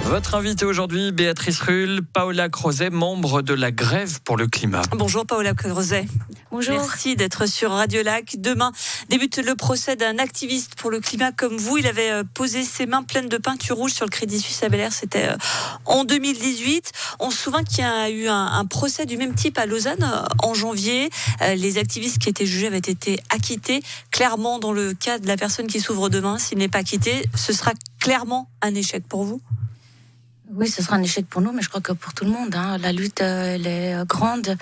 Votre invitée aujourd'hui, Béatrice Rulle, Paola Crozet, membre de la Grève pour le climat. Bonjour Paola Crozet. Bonjour. Merci d'être sur Radio Lac. Demain débute le procès d'un activiste pour le climat comme vous. Il avait posé ses mains pleines de peinture rouge sur le Crédit Suisse à Bel-Air. C'était en 2018. On se souvient qu'il y a eu un procès du même type à Lausanne en janvier. Les activistes qui étaient jugés avaient été acquittés. Clairement, dans le cas de la personne qui s'ouvre demain, s'il n'est pas acquitté, ce sera clairement un échec pour vous? Oui, ce sera un échec pour nous, mais je crois que pour tout le monde. La lutte, elle est grande.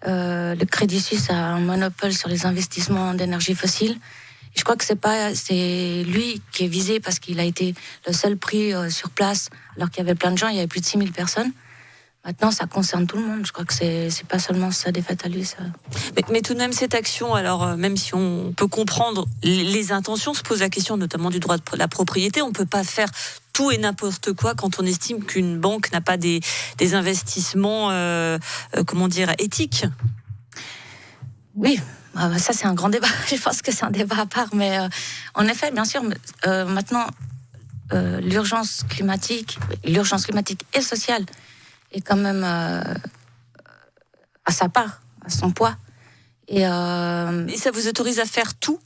Le Crédit Suisse a un monopole sur les investissements d'énergie fossile. Et je crois que c'est lui qui est visé parce qu'il a été le seul pris sur place, alors qu'il y avait plein de gens, il y avait plus de 6000 personnes. Maintenant, ça concerne tout le monde. Je crois que c'est pas seulement sa défaite à lui. Ça. Mais tout de même, cette action, alors même si on peut comprendre les intentions, se pose la question notamment du droit de la propriété. On ne peut pas faire tout et n'importe quoi quand on estime qu'une banque n'a pas des investissements, éthiques. Oui, ça c'est un grand débat. Je pense que c'est un débat à part. Mais en effet, bien sûr, maintenant, l'urgence climatique et sociale est quand même à sa part, à son poids. Et ça vous autorise à faire tout ?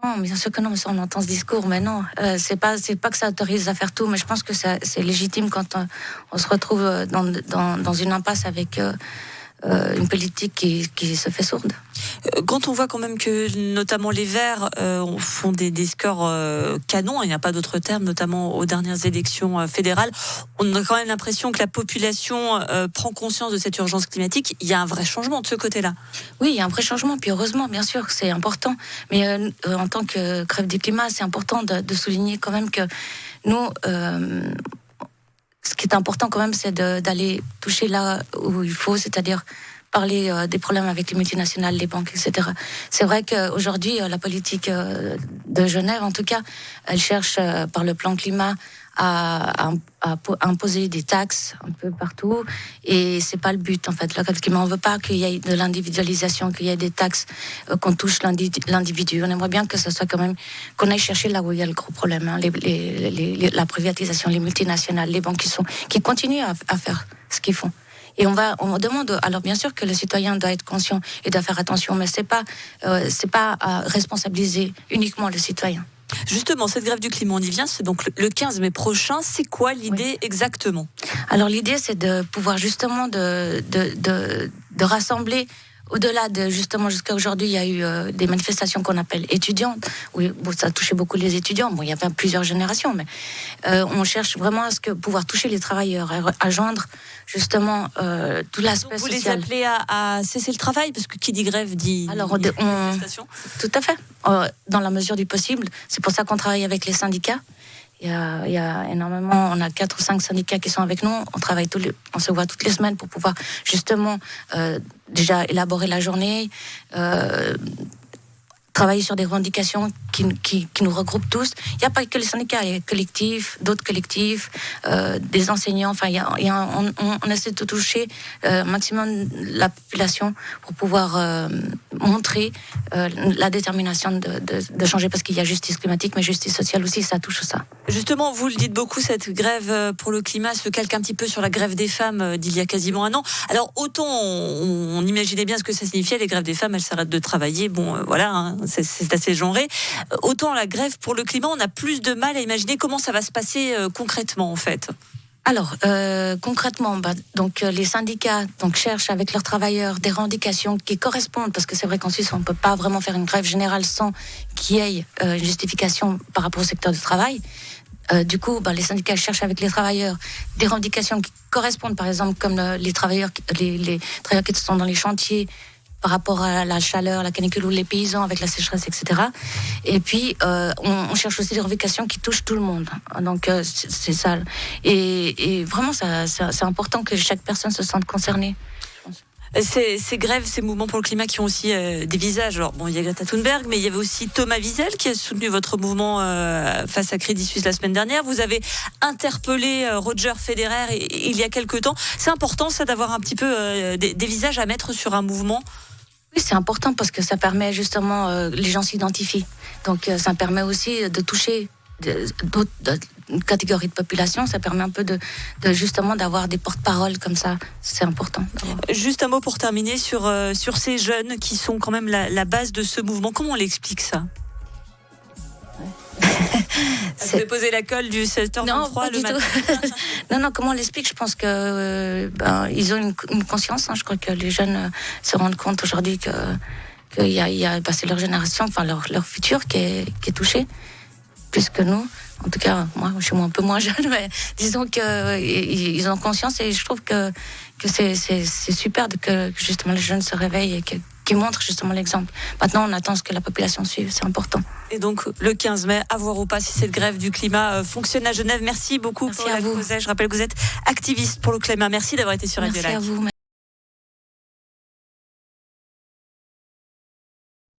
Non, bien sûr que non, mais ça on entend ce discours, mais non, c'est pas que ça autorise à faire tout, mais je pense que c'est légitime quand on se retrouve dans une impasse avec une politique qui se fait sourde. Quand on voit quand même que notamment les Verts font des scores canons, il n'y a pas d'autre terme, notamment aux dernières élections fédérales, on a quand même l'impression que la population prend conscience de cette urgence climatique. Il y a un vrai changement de ce côté-là. Oui, il y a un vrai changement, puis heureusement, bien sûr, c'est important. Mais en tant que Grève du climat, c'est important de souligner quand même que nous... ce qui est important quand même, c'est d'aller toucher là où il faut, c'est-à-dire parler des problèmes avec les multinationales, les banques, etc. C'est vrai qu'aujourd'hui, la politique de Genève, en tout cas, elle cherche par le plan climat à imposer des taxes un peu partout, et c'est pas le but en fait. Le climat, on veut pas qu'il y ait de l'individualisation, qu'il y ait des taxes, qu'on touche l'individu. On aimerait bien que ce soit quand même qu'on aille chercher là où il y a le gros problème, la privatisation, les multinationales, les banques qui continuent à faire ce qu'ils font. Et on demande, alors bien sûr que le citoyen doit être conscient et doit faire attention, mais c'est pas à responsabiliser uniquement le citoyen. Justement, cette grève du climat, on y vient, c'est donc le 15 mai prochain. C'est quoi l'idée exactement ? Alors l'idée, c'est de pouvoir justement de rassembler. Au-delà de, justement, jusqu'à aujourd'hui, il y a eu des manifestations qu'on appelle étudiantes. Oui, ça a touché beaucoup les étudiants. Bon, il y avait plusieurs générations, mais on cherche vraiment à pouvoir toucher les travailleurs, à joindre justement tout l'aspect social. Vous les appelez à cesser le travail, parce que qui dit grève dit manifestation. Tout à fait. Dans la mesure du possible. C'est pour ça qu'on travaille avec les syndicats. Il y a énormément, on a 4 ou 5 syndicats qui sont avec nous. On se voit toutes les semaines pour pouvoir justement déjà élaborer la journée, travailler sur des revendications qui nous regroupent tous. Il n'y a pas que les syndicats, il y a des collectifs, d'autres collectifs, des enseignants. Enfin, on essaie de toucher maximum la population pour pouvoir montrer la détermination de changer, parce qu'il y a justice climatique, mais justice sociale aussi, ça touche ça. Justement, vous le dites beaucoup, cette grève pour le climat se calque un petit peu sur la grève des femmes d'il y a quasiment un an. Alors, autant on imaginait bien ce que ça signifiait, les grèves des femmes, elles s'arrêtent de travailler, c'est assez genré. Autant la grève pour le climat, on a plus de mal à imaginer comment ça va se passer concrètement, en fait. Alors, concrètement, donc les syndicats cherchent avec leurs travailleurs des revendications qui correspondent, parce que c'est vrai qu'en Suisse, on ne peut pas vraiment faire une grève générale sans qu'il y ait une justification par rapport au secteur du travail. Du coup, les syndicats cherchent avec les travailleurs des revendications qui correspondent, par exemple, comme les travailleurs qui sont dans les chantiers, par rapport à la chaleur, la canicule, ou les paysans avec la sécheresse, etc. Et puis, on cherche aussi des revendications qui touchent tout le monde. Donc, c'est ça. Et vraiment, c'est important que chaque personne se sente concernée. Ces grèves, ces mouvements pour le climat qui ont aussi des visages. Alors il y a Greta Thunberg, mais il y avait aussi Thomas Wiesel qui a soutenu votre mouvement face à Crédit Suisse la semaine dernière. Vous avez interpellé Roger Federer il y a quelque temps. C'est important, ça, d'avoir un petit peu des visages à mettre sur un mouvement. Oui, c'est important parce que ça permet justement, les gens s'identifient. Donc ça permet aussi de toucher d'autres catégories de population. Ça permet un peu de justement d'avoir des porte-paroles comme ça. C'est important. Juste un mot pour terminer sur ces jeunes qui sont quand même la base de ce mouvement. Comment on l'explique ça? Vous avez posé la colle du 7h23 le matin. Non, comment on l'explique? Je pense que ils ont une conscience. Je crois que les jeunes se rendent compte aujourd'hui que c'est leur génération, enfin leur futur qui est touché, plus que nous. En tout cas, moi, je suis un peu moins jeune, mais disons qu'ils ont conscience et je trouve que c'est super que justement les jeunes se réveillent et qu'ils montrent justement l'exemple. Maintenant, on attend ce que la population suive, c'est important. Et donc, le 15 mai, à voir ou pas si cette grève du climat fonctionne à Genève. Merci beaucoup. Merci à vous. Je rappelle que vous êtes activiste pour le climat. Merci d'avoir été sur Radio Lac. Merci à vous.